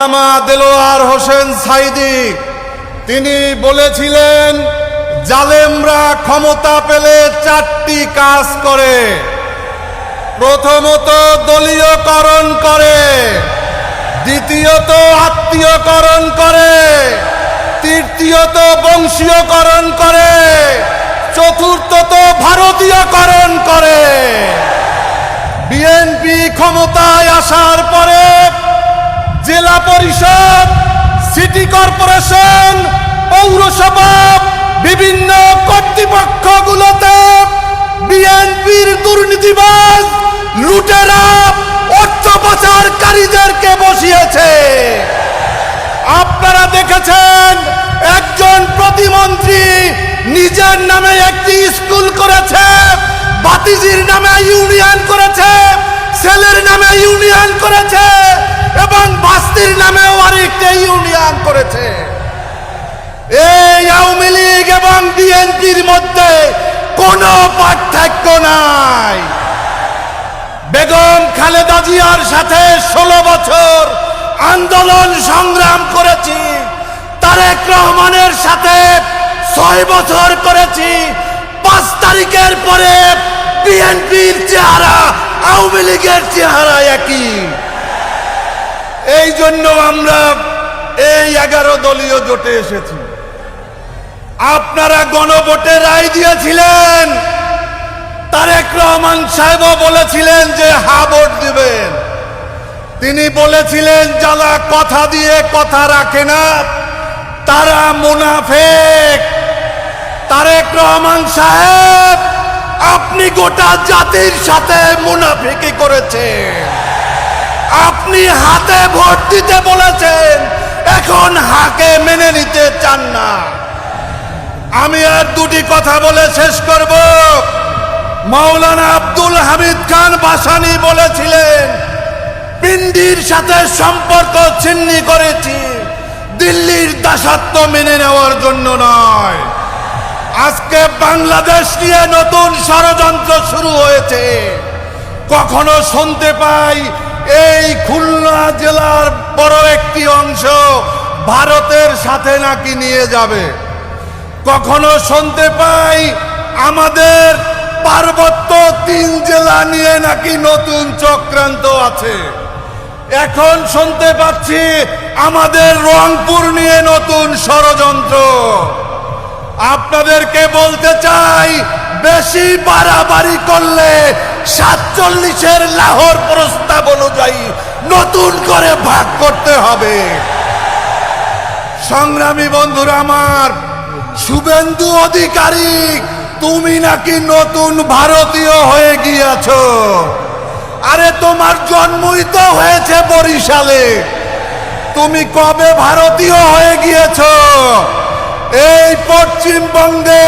দেলোয়ার হোসেন সাইদি তিনি বলেছিলেন, জালেমরা ক্ষমতা পেলে চারটি কাজ করে। প্রথমত দলীয়করণ করে, দ্বিতীয়ত আত্মীয়করণ করে, তৃতীয়ত বংশীয়করণ করে, চতুর্থত ভারতীয়করণ করে। বিএনপি ক্ষমতায় আসার পরে জেলা পরিষদ, সিটি কর্পোরেশন, পৌরসভা, বিভিন্ন কর্তৃপক্ষগুলোতে বিএনপির দুর্নীতিবাজ লুটেরা অর্থ পাচারকারীদেরকে বসিয়েছে। আপনারা দেখেছেন, একজন প্রতিমন্ত্রী নিজের নামে একটি স্কুল করেছে, বাতিজির নামে ইউনিয়ন করেছে, ছেলের নামে ইউনিয়ন করেছে এবং বাস্তির নামেও আরেকটা ইউনিয়ন করেছে। এই আওয়ামী লীগ এবং বিএনপির মধ্যে কোনো পার্থক্য নাই। বেগম খালেদা জিয়ার সাথে 16 বছর আন্দোলন সংগ্রাম করেছি, তারেক রহমানের সাথে 6 বছর করেছি। 5 তারিখের পরে বিএনপির চেহারা আওয়ামী লীগের চেহারা একই। এই জন্য আমরা এই 11 দলীয় জোটে এসেছি। আপনারা গণভোটে রায় দিয়েছিলেন, তারেক রহমান সাহেবও বলেছিলেন যে হা ভোট দিবেন। তিনি বলেছিলেন, যারা কথা দিয়ে কথা রাখে না তারা মুনাফিক। তারেক রহমান সাহেব, আপনি গোটা জাতির সাথে মুনাফিকি করেছেন। আপনি হাতে ভোট দিতে বলেছেন, এখন হাকে মেনে নিতে চান না। আমি আর দুটি কথা বলে শেষ করব। মাওলানা আব্দুল হামিদ খান ভাসানী বলেছিলেন, পিন্ডির সাথে সম্পর্ক ছিন্ন করেছি, দিল্লির দাসত্ব মেনে নেওয়ার জন্য নয়। আজকে বাংলাদেশ নিয়ে নতুন ষড়যন্ত্র শুরু হয়েছে। কখনো শুনতে পাই এই খুলনা জেলার বড় একটি অংশ ভারতের সাথে নাকি নিয়ে যাবে। কখনো শুনতে পাই আমাদের পার্বত্য 3 জেলা নিয়ে নাকি নতুন চক্রান্ত আছে। এখন শুনতে পাচ্ছি আমাদের রংপুর নিয়ে নতুন ষড়যন্ত্র। আপনাদেরকে বলতে চাই, বেশি বাড়াবাড়ি করলে 47-এর লাহোর প্রস্তাব অনুযায়ী নতুন করে ভাগ করতে হবে। সংগ্রামী বন্ধুরা আমার, শুভেন্দু অধিকারী, তুমি নাকি নতুন ভারতীয় হয়ে গিয়েছো। আরে তোমার জন্মই তো হয়েছে বরিশালে, তুমি কবে ভারতীয় হয়ে গিয়েছো? এই পশ্চিমবঙ্গে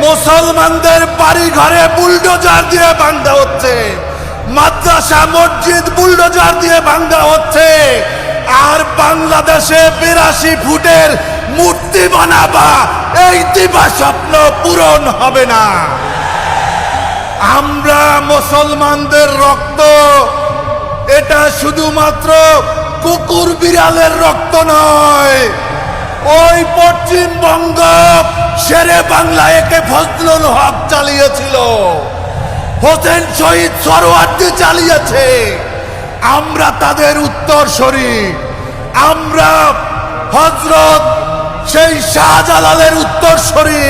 মুসলমানদের বাড়ি ঘরে বুলডোজার দিয়ে ভাঙা হচ্ছে, মাদ্রাসা মসজিদ বুলডোজার দিয়ে ভাঙা হচ্ছে, আর বাংলাদেশে 82 ফুটের মূর্তি বানাবা, এই দিবা স্বপ্ন পূরণ হবে না। আমরা মুসলমানদের রক্ত, এটা শুধুমাত্র কুকুর বিড়ালের রক্ত নয়। ওই পশ্চিমবঙ্গ শেরে বাংলা একে ফজলুল হক চালিয়েছিল, হোসেন শহীদ সরওয়ার্দী চালিয়েছে। আমরা তাদের উত্তরসূরি। আমরা হযরত সেই শাহজালালের উত্তরসূরি।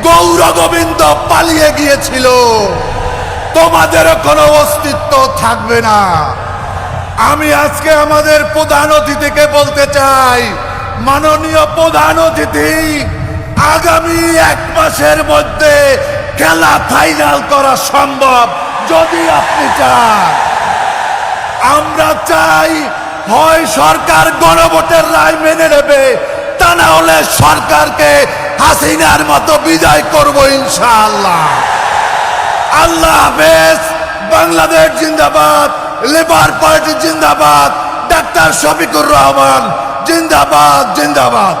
গৌর গোবিন্দ পালিয়ে গিয়েছিল, তোমাদের কোনো অস্তিত্ব থাকবে না। আমি আজকে আমাদের প্রধান অতিথিকে বলতে চাই, মাননীয় প্রধান অতিথি, আগামী 1 মাসের মধ্যে খেলা ফাইনাল করা সম্ভব যদি আপনি চান। আমরা চাই, হয় সরকার গণভোটের রায় মেনে নেবে, তা না হলে সরকারকে হাসিনার মতো বিদায় করব ইনশাআল্লাহ। আল্লাহ হাফেজ। বাংলাদেশ জিন্দাবাদ, লেবার পার্টি জিন্দাবাদ, ডাক্তার শফিকুর রহমান জিন্দাবাদ, জিন্দাবাদ।